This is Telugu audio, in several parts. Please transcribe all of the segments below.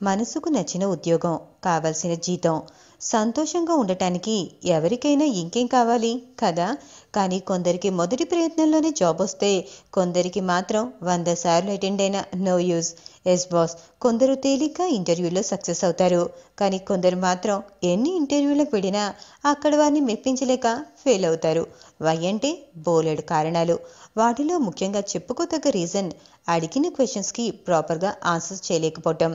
మనసుకు నచ్చిన ఉద్యోగం, కావలసిన జీతం, సంతోషంగా ఉండటానికి ఎవరికైనా ఇంకేం కావాలి కదా. కానీ కొందరికి మొదటి ప్రయత్నంలోనే జాబ్ వస్తే, కొందరికి మాత్రం 100 సార్లు అటెండ్ అయిన నో యూజ్. ఎస్ బాస్, కొందరు తేలిగ్గా ఇంటర్వ్యూలో సక్సెస్ అవుతారు. కానీ కొందరు మాత్రం ఎన్ని ఇంటర్వ్యూలకు వెళ్ళినా అక్కడ వారిని మెప్పించలేక ఫెయిల్ అవుతారు. వై అంటే బోలెడు కారణాలు. వాటిలో ముఖ్యంగా చెప్పుకోదగ్గ రీజన్ అడిగిన క్వశ్చన్స్కి ప్రాపర్గా ఆన్సర్స్ చేయలేకపోవటం.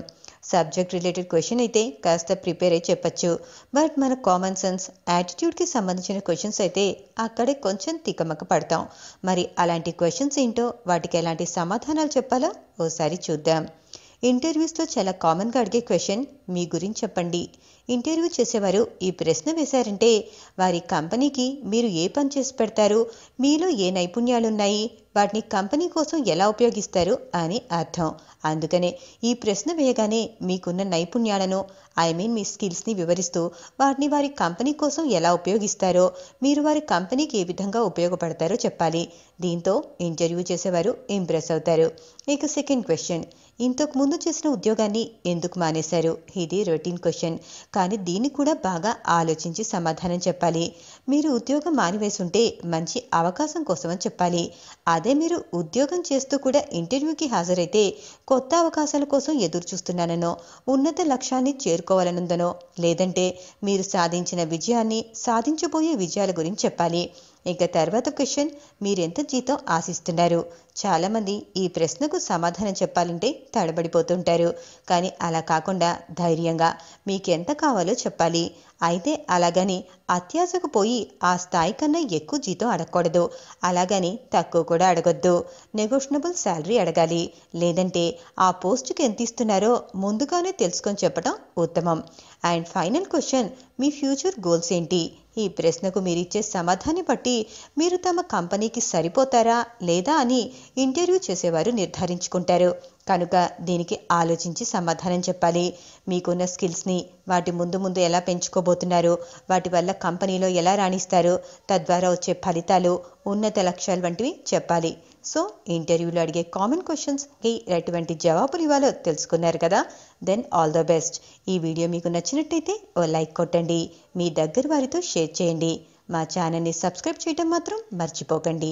సబ్జెక్ట్ రిలేటెడ్ క్వశ్చన్ అయితే కాస్త ప్రిపేర్ అయి చెప్పచ్చు. బట్ మన కామన్ సెన్స్, యాటిట్యూడ్కి సంబంధించిన క్వశ్చన్స్ అయితే అక్కడే కొంచెం తికమక పడతాం. మరి అలాంటి క్వశ్చన్స్ ఏంటో, వాటికి ఎలాంటి సమాధానాలు చెప్పాలో ఓసారి చూద్దాం. ఇంటర్వ్యూస్లో చాలా కామన్గా అడిగే క్వశ్చన్, మీ గురించి చెప్పండి. ఇంటర్వ్యూ చేసేవారు ఈ ప్రశ్న వేశారంటే వారి కంపెనీకి మీరు ఏ పని చేసి పెడతారు, మీలో ఏ నైపుణ్యాలున్నాయి, వాటిని కంపెనీ కోసం ఎలా ఉపయోగిస్తారు అని అర్థం. అందుకనే ఈ ప్రశ్న వేయగానే మీకున్న నైపుణ్యాలను, మీ స్కిల్స్ని వివరిస్తూ వాటిని వారి కంపెనీ కోసం ఎలా ఉపయోగిస్తారో, మీరు వారి కంపెనీకి ఏ విధంగా ఉపయోగపడతారో చెప్పాలి. దీంతో ఇంటర్వ్యూ చేసేవారు ఇంప్రెస్ అవుతారు. ఇక సెకండ్ క్వశ్చన్, ఇంతకు ముందు చేసిన ఉద్యోగాన్ని ఎందుకు మానేశారు? ఇది రొటీన్ క్వశ్చన్, కానీ దీన్ని కూడా బాగా ఆలోచించి సమాధానం చెప్పాలి. మీరు ఉద్యోగం మానివేసుంటే మంచి అవకాశం కోసమని చెప్పాలి. అదే మీరు ఉద్యోగం చేస్తూ కూడా ఇంటర్వ్యూకి హాజరైతే కొత్త అవకాశాల కోసం ఎదురు చూస్తున్నాననో, ఉన్నత లక్ష్యాన్ని చేరుకోవాలనుందనో, లేదంటే మీరు సాధించిన విజయాన్ని, సాధించబోయే విజయాల గురించి చెప్పాలి. ఇక తర్వాత క్వశ్చన్, మీరెంత జీతం ఆశిస్తున్నారు? చాలామంది ఈ ప్రశ్నకు సమాధానం చెప్పాలంటే తడబడిపోతుంటారు. కానీ అలా కాకుండా ధైర్యంగా మీకెంత కావాలో చెప్పాలి. అయితే అలాగని అత్యాశకు పోయి ఆ స్థాయి కన్నా ఎక్కువ జీతం అడగకూడదు. అలాగని తక్కువ కూడా అడగొద్దు. నెగోషియబుల్ శాలరీ అడగాలి. లేదంటే ఆ పోస్టుకి ఎంత ఇస్తున్నారో ముందుగానే తెలుసుకొని చెప్పడం ఉత్తమం. And final question, me future goals ఏంటి? ఈ ప్రశ్నకు మీరిచ్చే సమాధానం బట్టి మీరు తమ కంపెనీకి సరిపోతారా లేదా అని ఇంటర్వ్యూ చేసేవారు నిర్ధారించుకుంటారు. కనుక దీనికి ఆలోచించి సమాధానం చెప్పాలి. మీకున్న స్కిల్స్ని, వాటి ముందు ఎలా పెంచుకోబోతున్నారు, వాటి వల్ల కంపెనీలో ఎలా రాణిస్తారు, తద్వారా వచ్చే ఫలితాలు, ఉన్నత లక్ష్యాలు వంటివి చెప్పాలి. సో ఇంటర్వ్యూలో అడిగే కామన్ క్వశ్చన్స్కి ఎటువంటి జవాబులు ఇవ్వాలో తెలుసుకున్నారు కదా. Then all the best. ఈ వీడియో మీకు నచ్చినట్టయితే ఓ లైక్ కొట్టండి. మీ దగ్గర వారితో షేర్ చేయండి. మా ఛానల్ని సబ్స్క్రైబ్ చేయడం మాత్రం మర్చిపోకండి.